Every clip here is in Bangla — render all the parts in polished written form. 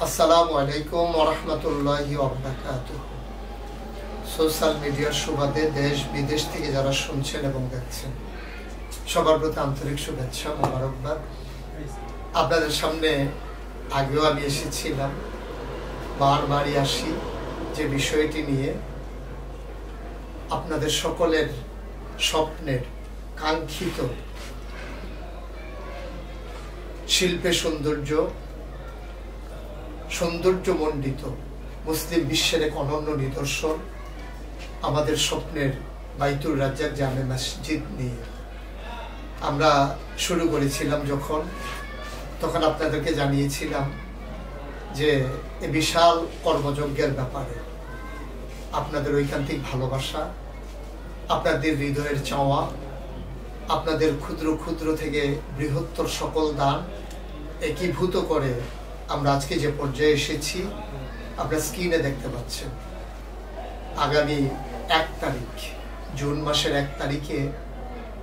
আসসালামু আলাইকুম ওয়া রাহমাতুল্লাহি ওয়া বারাকাতুহু। সোশ্যাল মিডিয়ার সুবাদে দেশ বিদেশ থেকে যারা শুনছেন এবং দেখছেন সবার প্রতি আন্তরিক শুভেচ্ছা, মোবারকবাদ। আপনাদের সামনে আগেও আমি এসেছিলাম, বারবারই আসি যে বিষয়টি নিয়ে আপনাদের সকলের স্বপ্নের কাঙ্ক্ষিত শিল্পে সৌন্দর্যমণ্ডিত মুসলিম বিশ্বের এক অনন্য নিদর্শন আমাদের স্বপ্নের বাইতুর রাজ্জাক জামে মসজিদ নিয়ে আমরা শুরু করেছিলাম। তখন আপনাদেরকে জানিয়েছিলাম যে এই বিশাল কর্মযজ্ঞের ব্যাপারে আপনাদের ঐকান্তিক ভালোবাসা, আপনাদের হৃদয়ের চাওয়া, আপনাদের ক্ষুদ্র ক্ষুদ্র থেকে বৃহত্তর সকল দান একীভূত করে আমরা আজকে যে পর্যায়ে এসেছি আপনারা স্ক্রিনে দেখতে পাচ্ছেন। আগামী 1 তারিখ, জুন মাসের 1 তারিখে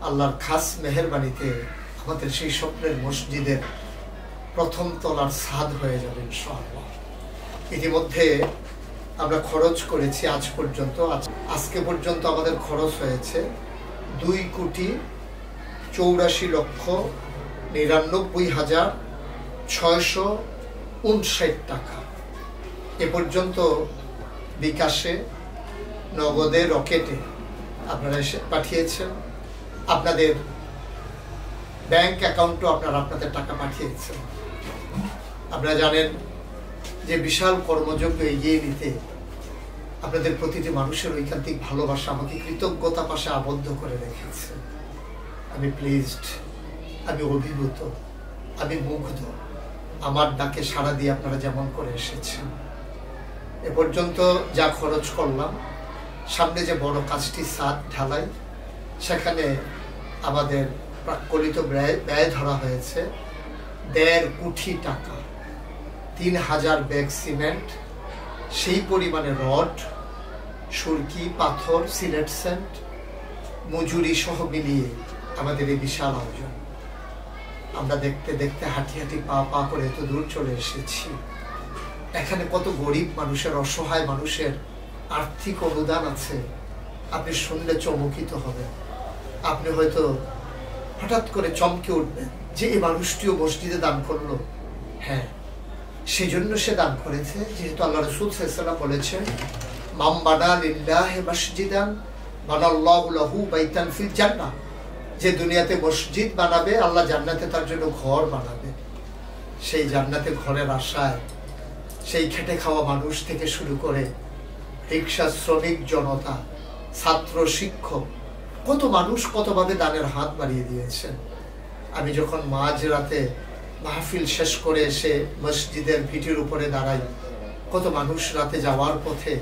আল্লাহর খাস মেহেরবানিতে আমাদের সেই স্বপ্নের মসজিদের প্রথম তলার ছাদ হয়ে যাবে ইনশাআল্লাহ। ইতিমধ্যে আমরা খরচ করেছি আজকে পর্যন্ত আমাদের খরচ হয়েছে 2,84,999,659 টাকা। এ পর্যন্ত বিকাশে, নগদে, রকেটে আপনারা এসে পাঠিয়েছেন, আপনাদের ব্যাংক অ্যাকাউন্টও আপনাদের টাকা পাঠিয়েছেন। আপনারা জানেন যে বিশাল কর্মযজ্ঞ এগিয়ে নিতে আপনাদের প্রতিটি মানুষের ঐকান্তিক ভালোবাসা আমাকে কৃতজ্ঞতা পাশে আবদ্ধ করে রেখেছে। আমি প্লিজড, আমি অভিভূত, আমি মুগ্ধ। আমার ডাকে সাড়া দিয়ে আপনারা যেমন করে এসেছেন। এ পর্যন্ত যা খরচ করলাম, সামনে যে বড় কাজটি ছাদ ঢালাই, সেখানে আমাদের প্রাক্কলিত ব্যয় ধরা হয়েছে 1.5 কোটি টাকা, 3,000 ব্যাগ সিমেন্ট, সেই পরিমাণে রড, সুরকি, পাথর, সিলেট সেন্ট, মজুরি সহ মিলিয়ে আমাদের এই বিশাল আয়োজন। আমরা দেখতে দেখতে হাঁটি হাঁটি পা করে এত দূর চলে এসেছি। এখানে কত গরিব মানুষের, অসহায় মানুষের আর্থিক অনুদান আছে, আপনি শুনলে চমকিত হবেন। আপনি হয়তো হঠাৎ করে চমকে উঠবেন যে এই মানুষটিও মসজিদে দান করলো। হ্যাঁ, সেই জন্য সে দান করেছে যেহেতু আল্লাহ রাসূল সাল্লাল্লাহু আলাইহি ওয়াসাল্লাম বলেছেন, মান বানা লিল্লাহি মসজিদান বানাল্লাহু লাহু বাইতান ফিল জান্নাহ। যে দুনিয়াতে মসজিদ বানাবে, আল্লাহ জান্নাতে তার জন্য ঘর বানাবে। সেই জান্নাতে ঘরের আশায় সেই খেটে খাওয়া মানুষ থেকে শুরু করে রিক্সা শ্রমিক জনতা, ছাত্র, শিক্ষক, কত মানুষ কতভাবে দানের হাত বাড়িয়ে দিয়েছেন। আমি যখন মাঝরাতে মাহফিল শেষ করে এসে মসজিদের ভিটির উপরে দাঁড়াই, কত মানুষ রাতে যাওয়ার পথে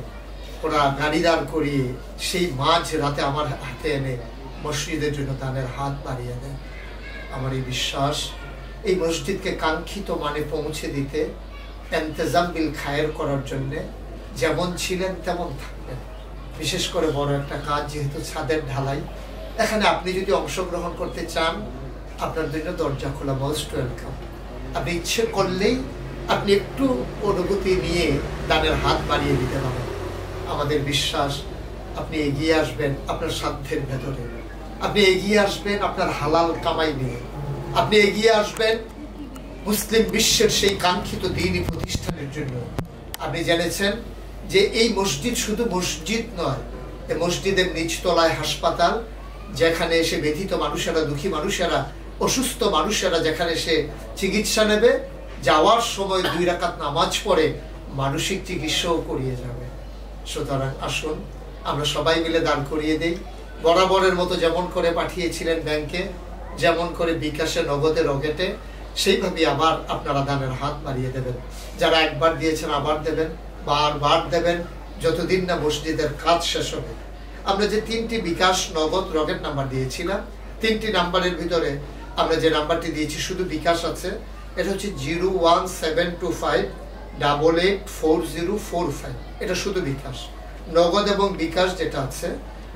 ওরা গাড়ি দাঁড় করিয়ে সেই মাঝরাতে আমার হাতে এনে মসজিদের জন্য দানের হাত বাড়িয়ে দেন। আমার এই বিশ্বাস, এই মসজিদকে কাঙ্ক্ষিত মানে পৌঁছে দিতে, ইন্তেজাম বিল খায়ের করার জন্য যেমন ছিলেন তেমন থাকবেন। বিশেষ করে বড় একটা কাজ যেহেতু ছাদের ঢালাই, এখানে আপনি যদি অংশগ্রহণ করতে চান আপনার জন্য দরজা খোলা, মোস্ট ওয়েলকাম। আপনি ইচ্ছে করলেই আপনি একটু অনুভূতি নিয়ে দানের হাত বাড়িয়ে দিতে পারেন। আমাদের বিশ্বাস আপনি এগিয়ে আসবেন আপনার সাধ্যের ভেতরে, আপনি এগিয়ে আসবেন আপনার হালাল কামাই নিয়ে, আপনি এগিয়ে আসবেন মুসলিম বিশ্বের সেই কাঙ্ক্ষিত দ্বীনি প্রতিষ্ঠানের জন্য। আপনি জেনেছেন যে এই মসজিদ শুধু মসজিদ নয়, এই মসজিদের নিচতলায় হাসপাতাল, যেখানে এসে ব্যথিত মানুষেরা, দুঃখী মানুষেরা, অসুস্থ মানুষেরা যেখানে এসে চিকিৎসা নেবে, যাওয়ার সময় 2 রাকাত নামাজ পড়ে মানসিক চিকিৎসাও করিয়ে যাবে। সুতরাং আসুন আমরা সবাই মিলে দান করিয়ে দেই। বরাবরের মতো যেমন করে পাঠিয়েছিলেন ব্যাংকে, যেমন করে বিকাশে, নগদে, রকেটে, সেইভাবে আবার আপনারা দানের হাত বাড়িয়ে দেবেন। যারা একবার দিয়েছেন আবার দেবেন, বারবার দেবেন, যতদিন না মসজিদের কাজ শেষ হবে। আমরা যে 3টি বিকাশ, নগদ, রকেট নাম্বার দিয়েছিলাম, 3টি নাম্বারের ভিতরে আমরা যে নাম্বারটি দিয়েছি শুধু বিকাশ আছে, এটা হচ্ছে 01725884045, এটা শুধু বিকাশ। নগদ এবং বিকাশ যেটা আছে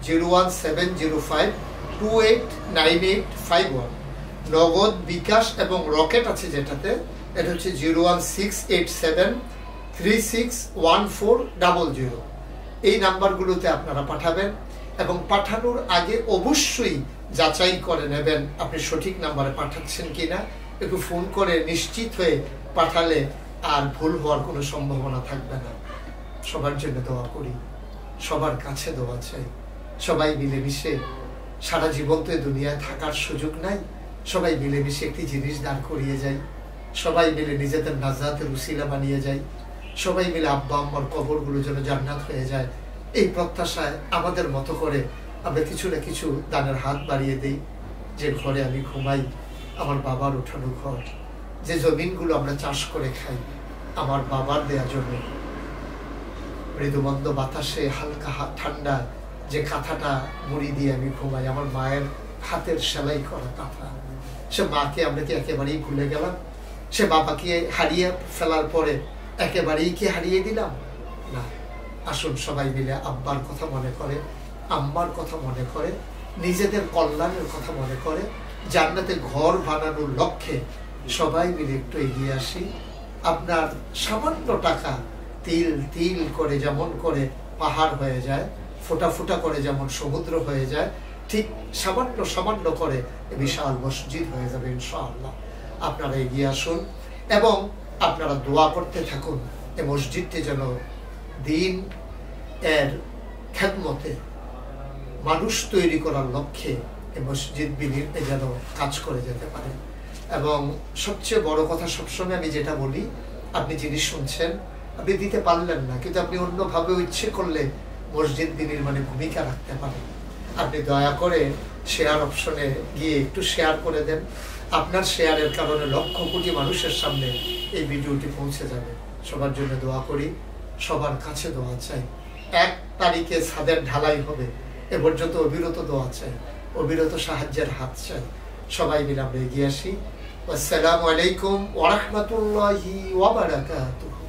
01705289851, নগদ, বিকাশ এবং রকেট আছে যেটাতে এটা হচ্ছে 01687361400। এই নাম্বারগুলোতে আপনারা পাঠাবেন এবং পাঠানোর আগে অবশ্যই যাচাই করে নেবেন আপনি সঠিক নাম্বারে পাঠাচ্ছেন কিনা। একটু ফোন করে নিশ্চিত হয়ে পাঠালে আর ভুল হওয়ার কোনো সম্ভাবনা থাকবে না। সবার জন্য দোয়া করি, সবার কাছে দোয়া চাই। সবাই মিলেমিশে, সারা জীবন তো দুনিয়ায় থাকার সুযোগ নাই, সবাই মিলেমিশে একটি জিনিস দাঁড় করিয়ে যাই, সবাই মিলে নিজেদের নাজাতের উসিলা বানিয়ে যাই, সবাই মিলে আব্বা আম্মার কবরগুলো যেন জান্নাত হয়ে যায়, এই প্রত্যাশায় আমাদের মতো করে আমরা কিছু না কিছু দানের হাত বাড়িয়ে দিই। যে ঘরে আমি ঘুমাই আমার বাবার উঠানো ঘর, যে জমিনগুলো আমরা চাষ করে খাই আমার বাবার দেয়া জমি, মৃদুমন্দ বাতাসে হালকা ঠান্ডা যে কাঁথাটা মুড়ি দিয়ে আমি ঘুমাই আমার মায়ের হাতের সেলাই করা কাঁথা, সে মাকে আমরা কি একেবারেই ভুলে গেলাম? সে বাবাকে হারিয়ে ফেলার পরে একেবারেই কি হারিয়ে দিলাম? না, আসুন সবাই মিলে আব্বার কথা মনে করে, আম্মার কথা মনে করে, নিজেদের কল্যাণের কথা মনে করে, জান্নাতে ঘর বানানোর লক্ষ্যে সবাই মিলে একটু এগিয়ে আসি। আপনার সামান্য টাকা তিল তিল করে যেমন করে পাহাড় হয়ে যায়, ফোঁটা ফোঁটা করে যেমন সমুদ্র হয়ে যায়, ঠিক সামান্য সামান্য করে বিশাল মসজিদ হয়ে যাবে ইনশাআল্লাহ। আপনারা এগিয়ে আসুন এবং আপনারা দোয়া করতে থাকুন এই মসজিদটি যেন দিন এর খেদমতে মানুষ তৈরি করার লক্ষ্যে এই মসজিদ বিনির যেন কাজ করে যেতে পারে। এবং সবচেয়ে বড় কথা সবসময় আমি যেটা বলি, আপনি জিনিস শুনছেন, আপনি দিতে পারলেন না, কিন্তু আপনি অন্যভাবে ইচ্ছে করলে মসজিদ বিনির্মাণে ভূমিকা রাখতে পারেন। আপনি দয়া করে শেয়ার অপশনে গিয়ে একটু শেয়ার করে দেন। আপনার শেয়ারের কারণে লক্ষ কোটি মানুষের সামনে এই ভিডিওটি পৌঁছে যাবে। সবার জন্য দোয়া করি, সবার কাছে দোয়া চাই। 1 তারিখে ছাদের ঢালাই হবে, এ পর্যন্ত অবিরত দোয়া চাই, অবিরত সাহায্যের হাত চাই। সবাই মিলে আমরা এগিয়ে আসি। আসসালামু আলাইকুম ওয়া রাহমাতুল্লাহি ওয়া বারাকাতুহু।